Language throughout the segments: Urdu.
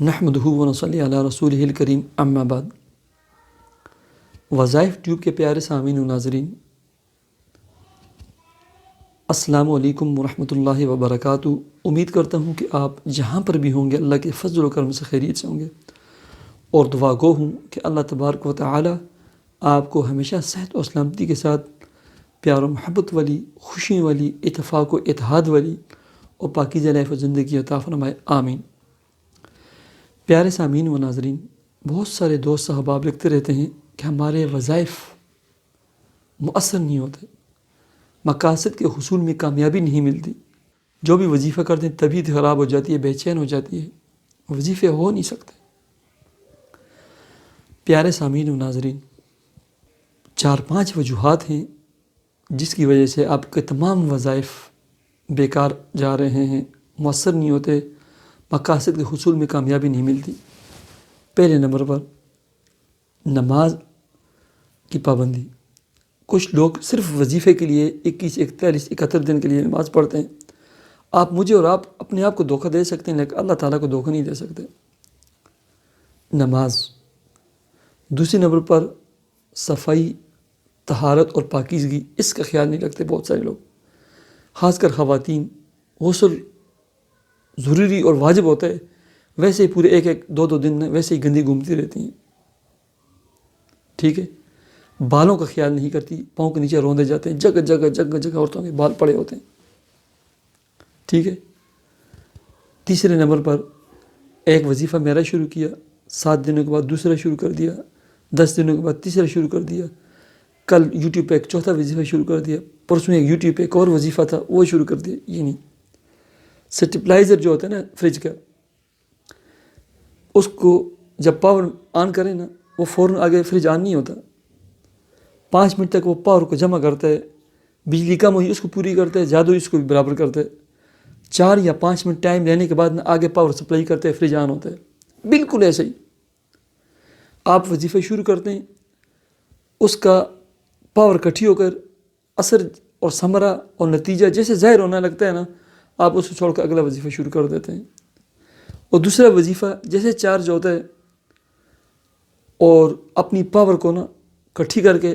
نحمدہ و نصلی علی رسولہ الکریم اما بعد۔ وظائف ٹیوب کے پیارے سامعین و ناظرین، السلام علیکم ورحمۃ اللہ وبرکاتہ۔ امید کرتا ہوں کہ آپ جہاں پر بھی ہوں گے اللہ کے فضل و کرم سے خیریت سے ہوں گے، اور دعا گو ہوں کہ اللہ تبارک و تعالی آپ کو ہمیشہ صحت و سلامتی کے ساتھ پیار و محبت والی، خوشی والی، اتفاق و اتحاد والی اور پاکیزہ لائف و زندگی عطا فرمائے، آمین۔ پیارے سامعین و ناظرین، بہت سارے دوست احباب لکھتے رہتے ہیں کہ ہمارے وظائف مؤثر نہیں ہوتے، مقاصد کے حصول میں کامیابی نہیں ملتی، جو بھی وظیفہ کرتے ہیں طبیعت خراب ہو جاتی ہے، بے چین ہو جاتی ہے، وظیفے ہو نہیں سکتے۔ پیارے سامعین و ناظرین، 4-5 وجوہات ہیں جس کی وجہ سے آپ کے تمام وظائف بیکار جا رہے ہیں، مؤثر نہیں ہوتے، مقاصد کے حصول میں کامیابی نہیں ملتی۔ پہلے نمبر پر نماز کی پابندی۔ کچھ لوگ صرف وظیفے کے لیے 21، 41، 71 دن کے لیے نماز پڑھتے ہیں۔ آپ مجھے اور آپ اپنے آپ کو دھوکہ دے سکتے ہیں، لیکن اللہ تعالیٰ کو دھوکہ نہیں دے سکتے۔ نماز۔ دوسری نمبر پر صفائی، طہارت اور پاکیزگی، اس کا خیال نہیں رکھتے بہت سارے لوگ، خاص کر خواتین۔ غسل ضروری اور واجب ہوتا ہے، ویسے ہی پورے 1-2 دن ویسے ہی گندی گھومتی رہتی ہیں، ٹھیک ہے۔ بالوں کا خیال نہیں کرتی، پاؤں کے نیچے روندے جاتے ہیں، جگہ جگہ عورتوں کے بال پڑے ہوتے ہیں، ٹھیک ہے۔ تیسرے نمبر پر ایک وظیفہ میرا شروع کیا، 7 دنوں کے بعد دوسرا شروع کر دیا، 10 دنوں کے بعد تیسرا شروع کر دیا، کل یوٹیوب پہ ایک چوتھا وظیفہ شروع کر دیا، پرسوں ایک یوٹیوب پہ ایک اور وظیفہ تھا وہ شروع کر دیا۔ یہ نہیں۔ سٹیپلائزر جو ہوتا ہے نا فریج کا، اس کو جب پاور آن کریں نا، وہ فوراً آگے فریج آن نہیں ہوتا، 5 منٹ تک وہ پاور کو جمع کرتا ہے، بجلی کم ہوئی اس کو پوری کرتا ہے، زیادہ ہوئی اس کو بھی برابر کرتا ہے، 4 یا 5 منٹ ٹائم لینے کے بعد نا آگے پاور سپلائی کرتے ہیں، فریج آن ہوتا ہے۔ بالکل ایسے ہی آپ وظیفہ شروع کرتے ہیں، اس کا پاور کٹھی ہو کر اثر اور ثمرہ اور نتیجہ جیسے ظاہر ہونا لگتا ہے نا، آپ اس کو چھوڑ کر اگلا وظیفہ شروع کر دیتے ہیں۔ اور دوسرا وظیفہ جیسے چارج ہوتا ہے اور اپنی پاور کو نا کٹھی کر کے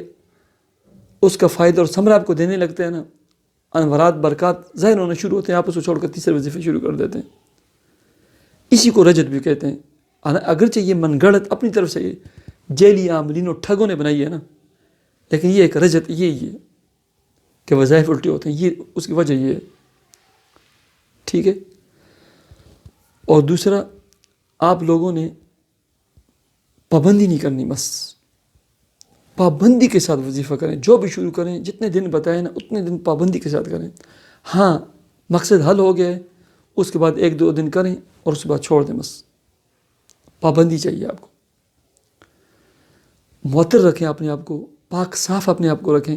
اس کا فائدہ اور ثمرہ آپ کو دینے لگتے ہیں نا، انوارات برکات ظاہر ہونا شروع ہوتے ہیں، آپ اس کو چھوڑ کر تیسرے وظیفے شروع کر دیتے ہیں۔ اسی کو رجت بھی کہتے ہیں۔ اگرچہ یہ من گڑت اپنی طرف سے جیلی عاملین اور ٹھگوں نے بنائی ہے نا، لیکن یہ ایک رجت یہی ہے کہ وظائف الٹے ہوتے ہیں، یہ اس کی وجہ یہ ہے، ٹھیک ہے۔ اور دوسرا، آپ لوگوں نے پابندی نہیں کرنی، بس پابندی کے ساتھ وظیفہ کریں، جو بھی شروع کریں، جتنے دن بتائیں نا اتنے دن پابندی کے ساتھ کریں۔ ہاں، مقصد حل ہو گیا ہے، اس کے بعد 1-2 دن کریں اور اس کے بعد چھوڑ دیں، بس پابندی چاہیے آپ کو۔ معطر رکھیں اپنے آپ کو، پاک صاف اپنے آپ کو رکھیں۔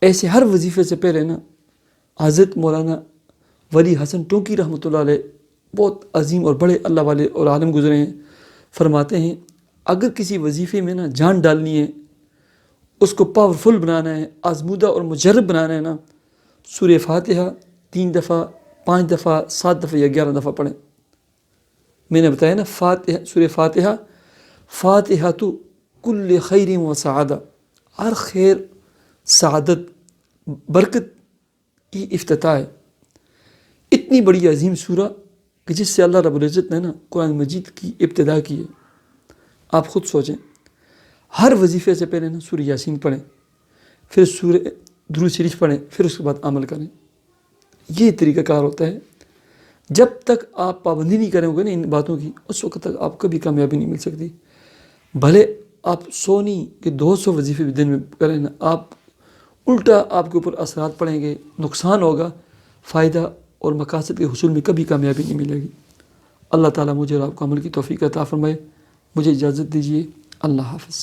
ایسے ہر وظیفے سے پہلے نا حضرت مولانا ولی حسن ٹونکی رحمۃ اللہ علیہ، بہت عظیم اور بڑے اللہ والے اور عالم گزرے ہیں، فرماتے ہیں اگر کسی وظیفے میں نا جان ڈالنی ہے، اس کو پاورفل بنانا ہے، آزمودہ اور مجرب بنانا ہے نا، سورہ فاتحہ 3 دفعہ، 5 دفعہ، 7 دفعہ یا 11 دفعہ پڑھیں۔ میں نے بتایا نا، سورہ فاتحہ، فاتحہ تو کل خیر و سعادہ، ہر خیر، سعادت، برکت کی افتتاح ہے۔ اتنی بڑی عظیم سورہ کہ جس سے اللہ رب العزت نے نا قرآن مجید کی ابتدا کی ہے۔ آپ خود سوچیں، ہر وظیفے سے پہلے نا سورہ یاسین پڑھیں، پھر سورہ درود شریف پڑھیں، پھر اس کے بعد عمل کریں۔ یہ طریقہ کار ہوتا ہے۔ جب تک آپ پابندی نہیں کریں گے نا ان باتوں کی، اس وقت تک آپ کبھی کامیابی نہیں مل سکتی۔ بھلے آپ 100 نہیں کہ 200 وظیفے بھی دن میں کریں نا، آپ الٹا آپ کے اوپر اثرات پڑیں گے، نقصان ہوگا، فائدہ اور مقاصد کے حصول میں کبھی کامیابی نہیں ملے گی۔ اللہ تعالیٰ مجھے اور آپ کو عمل کی توفیق عطا فرمائے۔ مجھے اجازت دیجیے، اللہ حافظ۔